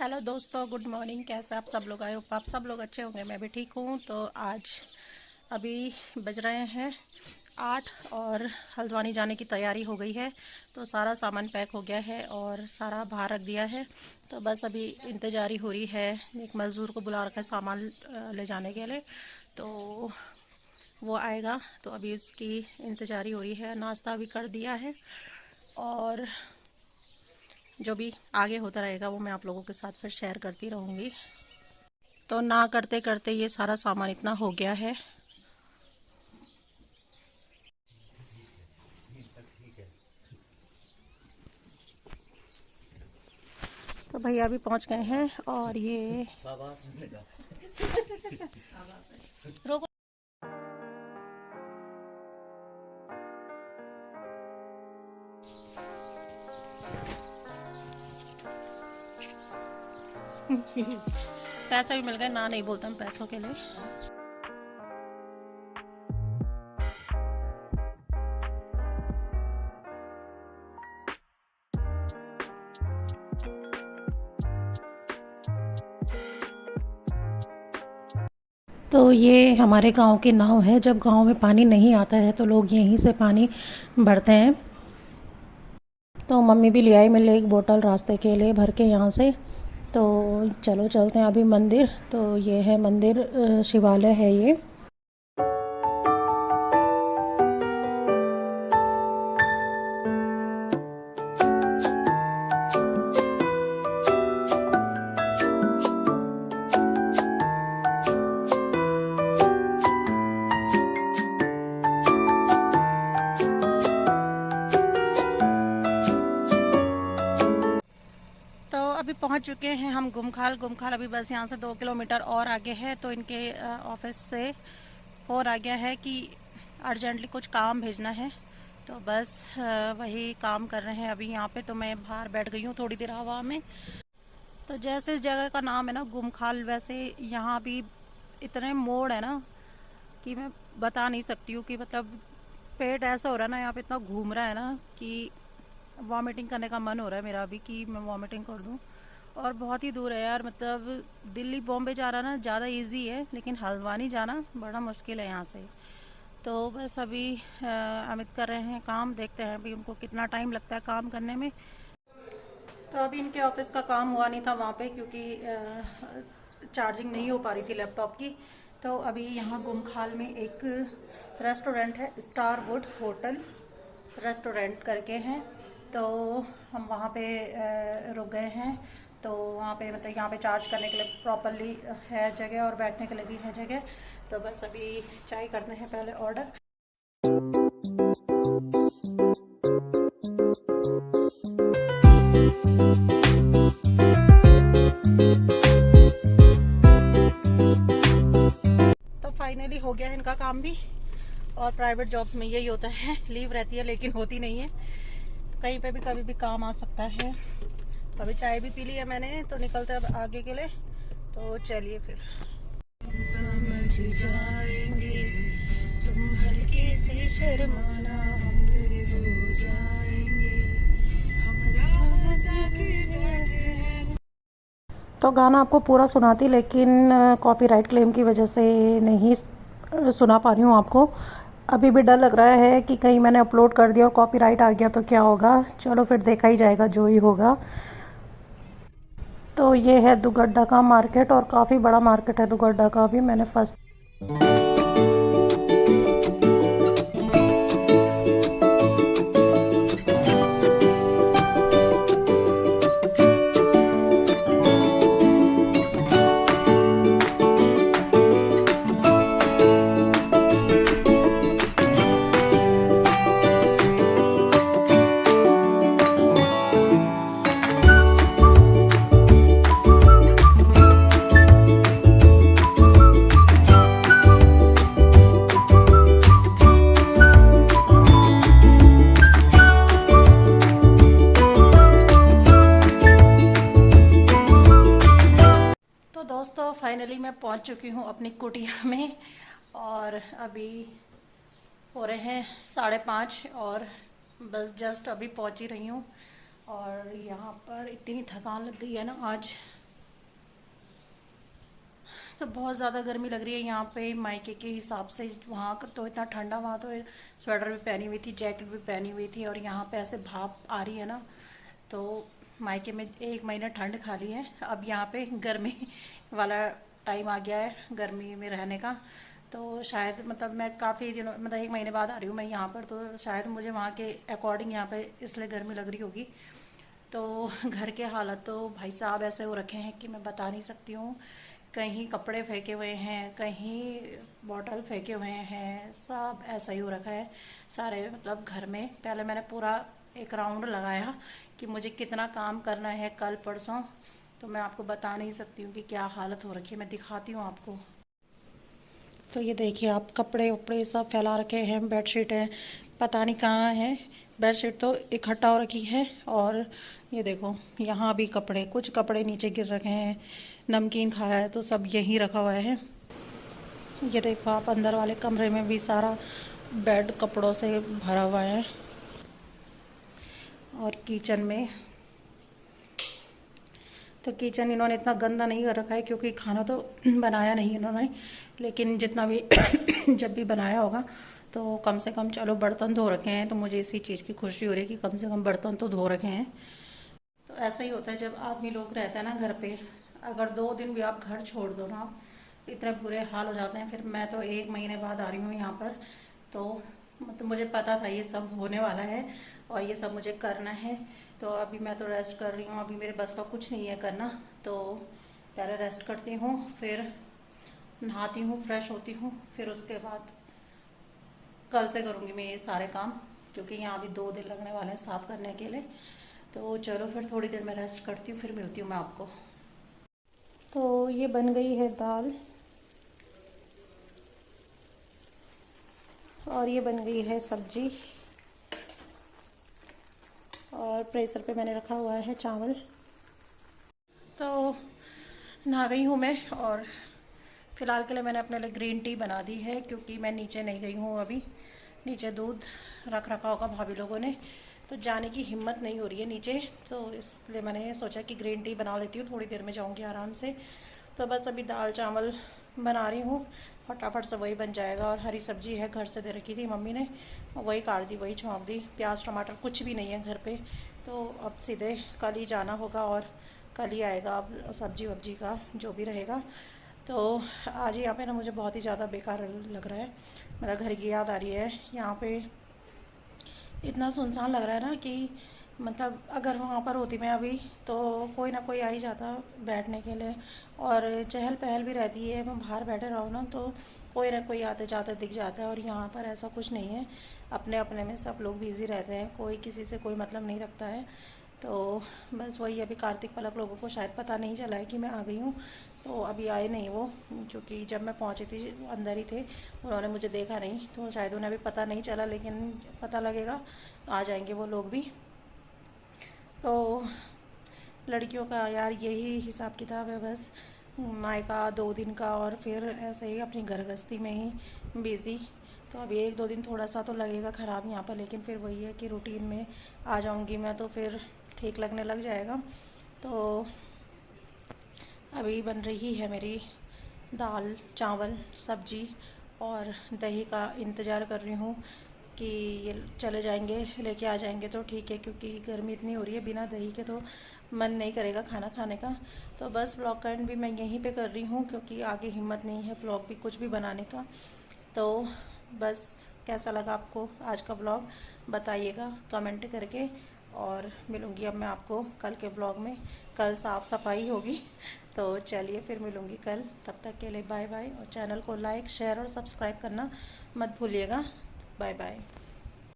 Hello दोस्तों, good morning. कैसे आप सब लोग? आए हो आप सब लोग अच्छे होंगे। मैं भी ठीक हूँ। तो आज अभी बज रहे हैं 8 और हल्द्वानी जाने की तैयारी हो गई है। तो सारा सामान पैक हो गया है और सारा बाहर रख दिया है। तो बस अभी इंतज़ारी हो रही है। एक मज़दूर को बुला रखा है सामान ले जाने के लिए। तो वो आएगा, तो अभी उसकी इंतज़ारी हो रही है। नाश्ता भी कर दिया है और जो भी आगे होता रहेगा वो मैं आप लोगों के साथ फिर शेयर करती रहूँगी। तो ना करते करते ये सारा सामान इतना हो गया है। तो भैया अभी पहुंच गए हैं और ये रोको। पैसे भी मिल गए, ना नहीं बोलता हूँ पैसों के लिए। तो ये हमारे गांव की नाव है। जब गांव में पानी नहीं आता है तो लोग यहीं से पानी भरते हैं। तो मम्मी भी ले आई मेरे लिए एक बोतल रास्ते के लिए भर के यहाँ से। तो चलो चलते हैं अभी मंदिर। तो ये है मंदिर, शिवालय है ये। तो अभी पहुंच चुके हैं हम गुमखाल। गुमखाल अभी बस यहाँ से 2 किलोमीटर और आगे है। तो इनके ऑफिस से फ़ोन आ गया है कि अर्जेंटली कुछ काम भेजना है। तो बस वही काम कर रहे हैं अभी यहाँ पे। तो मैं बाहर बैठ गई हूँ थोड़ी देर हवा में। तो जैसे इस जगह का नाम है ना गुमखाल, वैसे यहाँ भी इतने मोड़ है ना कि मैं बता नहीं सकती हूँ कि मतलब पेट ऐसा हो रहा है ना, यहाँ पे इतना घूम रहा है ना कि वॉमिटिंग करने का मन हो रहा है मेरा अभी कि मैं वॉमिटिंग कर दूँ। और बहुत ही दूर है यार, मतलब दिल्ली बॉम्बे जा रहा ना ज़्यादा इजी है, लेकिन हल्द्वानी जाना बड़ा मुश्किल है यहाँ से। तो बस अभी अमित कर रहे हैं काम। देखते हैं अभी उनको कितना टाइम लगता है काम करने में। तो अभी इनके ऑफिस का काम हुआ नहीं था वहाँ पे, क्योंकि चार्जिंग नहीं हो पा रही थी लैपटॉप की। तो अभी यहाँ गुमखाल में एक रेस्टोरेंट है, स्टार वुड होटल रेस्टोरेंट करके हैं। तो हम वहाँ पे रुक गए हैं। तो वहाँ पे मतलब यहाँ पे चार्ज करने के लिए प्रॉपरली है जगह और बैठने के लिए भी है जगह। तो बस अभी चाय करते हैं पहले ऑर्डर। तो फाइनली हो गया है इनका काम भी। और प्राइवेट जॉब्स में यही होता है, लीव रहती है लेकिन होती नहीं है। कहीं पे भी कभी भी काम आ सकता है। तो अभी चाय भी पी ली है मैंने, तो निकलते हैं अब आगे के लिए। तो चलिए फिर। समझ जाएंगे तुम हल्के से शर्माना, हम तेरे हो जाएंगे, हम राह ताके बैठे हैं। तो गाना आपको पूरा सुनाती, लेकिन कॉपीराइट क्लेम की वजह से नहीं सुना पा रही हूँ आपको। अभी भी डर लग रहा है कि कहीं मैंने अपलोड कर दिया और कॉपीराइट आ गया तो क्या होगा। चलो फिर देखा ही जाएगा जो ही होगा। तो ये है दुगड्डा का मार्केट और काफ़ी बड़ा मार्केट है दुगड्डा का भी। मैंने फर्स्ट दोस्तों फाइनली मैं पहुंच चुकी हूं अपनी कुटिया में। और अभी हो रहे हैं 5:30 और बस जस्ट अभी पहुंच ही रही हूं। और यहाँ पर इतनी थकान लग गई है ना आज तो बहुत ज़्यादा गर्मी लग रही है यहाँ पे मायके के हिसाब से। वहाँ तो इतना ठंडा, वहाँ तो स्वेटर भी पहनी हुई थी, जैकेट भी पहनी हुई थी, और यहाँ पे ऐसे भाप आ रही है ना। तो मायके में 1 महीना ठंड खा ली है, अब यहाँ पे गर्मी वाला टाइम आ गया है गर्मी में रहने का। तो शायद मतलब मैं काफ़ी दिनों, मतलब 1 महीने बाद आ रही हूँ मैं यहाँ पर, तो शायद मुझे वहाँ के अकॉर्डिंग यहाँ पे इसलिए गर्मी लग रही होगी। तो घर के हालत तो भाई साहब ऐसे हो रखे हैं कि मैं बता नहीं सकती हूँ। कहीं कपड़े फेंके हुए हैं, कहीं बॉटल फेंके हुए हैं, सब ऐसा ही हो रखा है सारे, मतलब घर में। पहले मैंने पूरा एक राउंड लगाया कि मुझे कितना काम करना है कल परसों, तो मैं आपको बता नहीं सकती हूँ कि क्या हालत हो रखी है। मैं दिखाती हूँ आपको। तो ये देखिए आप, कपड़े वपड़े सब फैला रखे हैं, बेडशीट है पता नहीं कहाँ है। बेडशीट तो इकट्ठा हो रखी है, और ये देखो यहाँ भी कपड़े, कुछ कपड़े नीचे गिर रखे हैं, नमकीन खाया है तो सब यहीं रखा हुआ है। ये देखो आप, अंदर वाले कमरे में भी सारा बेड कपड़ों से भरा हुआ है, और किचन में तो किचन इन्होंने इतना गंदा नहीं कर रखा है क्योंकि खाना तो बनाया नहीं इन्होंने, लेकिन जितना भी जब भी बनाया होगा तो कम से कम चलो बर्तन धो रखे हैं, तो मुझे इसी चीज़ की खुशी हो रही है कि कम से कम बर्तन तो धो रखे हैं। तो ऐसा ही होता है जब आदमी लोग रहते हैं ना घर पे, अगर 2 दिन भी आप घर छोड़ दो ना, इतने बुरे हाल हो जाते हैं। फिर मैं तो 1 महीने बाद आ रही हूँ यहाँ पर, तो मतलब मुझे पता था ये सब होने वाला है और ये सब मुझे करना है। तो अभी मैं तो रेस्ट कर रही हूँ, अभी मेरे बस का कुछ नहीं है करना, तो पहले रेस्ट करती हूँ, फिर नहाती हूँ, फ्रेश होती हूँ, फिर उसके बाद कल से करूँगी मैं ये सारे काम, क्योंकि यहाँ भी 2 दिन लगने वाले हैं साफ़ करने के लिए। तो चलो फिर थोड़ी देर में रेस्ट करती हूँ, फिर मिलती हूँ मैं आपको। तो ये बन गई है दाल, और ये बन गई है सब्जी, और प्रेशर पे मैंने रखा हुआ है चावल। तो नहा गई हूँ मैं, और फ़िलहाल के लिए मैंने अपने लिए ग्रीन टी बना दी है, क्योंकि मैं नीचे नहीं गई हूँ अभी। नीचे दूध रख रखा होगा भाभी लोगों ने, तो जाने की हिम्मत नहीं हो रही है नीचे, तो इसलिए मैंने सोचा कि ग्रीन टी बना लेती हूँ, थोड़ी देर में जाऊँगी आराम से। तो बस अभी दाल चावल बना रही हूँ, फटाफट से वही बन जाएगा। और हरी सब्जी है, घर से दे रखी थी मम्मी ने, वही काट दी, वही छौंक दी। प्याज टमाटर कुछ भी नहीं है घर पे, तो अब सीधे कल ही जाना होगा, और कल ही आएगा अब सब्जी वब्जी का जो भी रहेगा। तो आज यहाँ पे ना मुझे बहुत ही ज़्यादा बेकार लग रहा है, मेरा घर की याद आ रही है। यहाँ पे इतना सुनसान लग रहा है ना कि मतलब अगर वहाँ पर होती मैं अभी, तो कोई ना कोई आ ही जाता बैठने के लिए, और चहल पहल भी रहती है। मैं बाहर बैठे रहो ना तो कोई ना कोई आते जाते दिख जाता है, और यहाँ पर ऐसा कुछ नहीं है। अपने अपने में सब लोग बिज़ी रहते हैं, कोई किसी से कोई मतलब नहीं रखता है। तो बस वही, अभी कार्तिक पलक लोगों को शायद पता नहीं चला है कि मैं आ गई हूँ, तो अभी आए नहीं वो, क्योंकि जब मैं पहुँची थी अंदर ही थे, उन्होंने मुझे देखा नहीं, तो शायद उन्हें भी पता नहीं चला, लेकिन पता लगेगा आ जाएंगे वो लोग भी। तो लड़कियों का यार यही हिसाब किताब है, बस मायका 2 दिन का, और फिर ऐसे ही अपनी घर गृहस्थी में ही बिज़ी। तो अभी 1-2 दिन थोड़ा सा तो लगेगा ख़राब यहाँ पर, लेकिन फिर वही है कि रूटीन में आ जाऊँगी मैं, तो फिर ठीक लगने लग जाएगा। तो अभी बन रही है मेरी दाल चावल सब्जी, और दही का इंतज़ार कर रही हूँ कि ये चले जाएंगे लेके आ जाएंगे तो ठीक है, क्योंकि गर्मी इतनी हो रही है, बिना दही के तो मन नहीं करेगा खाना खाने का। तो बस ब्लॉग का एंड भी मैं यहीं पे कर रही हूँ, क्योंकि आगे हिम्मत नहीं है ब्लॉग भी कुछ भी बनाने का। तो बस कैसा लगा आपको आज का ब्लॉग बताइएगा कमेंट करके, और मिलूँगी अब मैं आपको कल के ब्लॉग में। कल साफ़ सफाई होगी, तो चलिए फिर मिलूँगी कल। तब तक के लिए बाय बाय, और चैनल को लाइक शेयर और सब्सक्राइब करना मत भूलिएगा। Bye bye.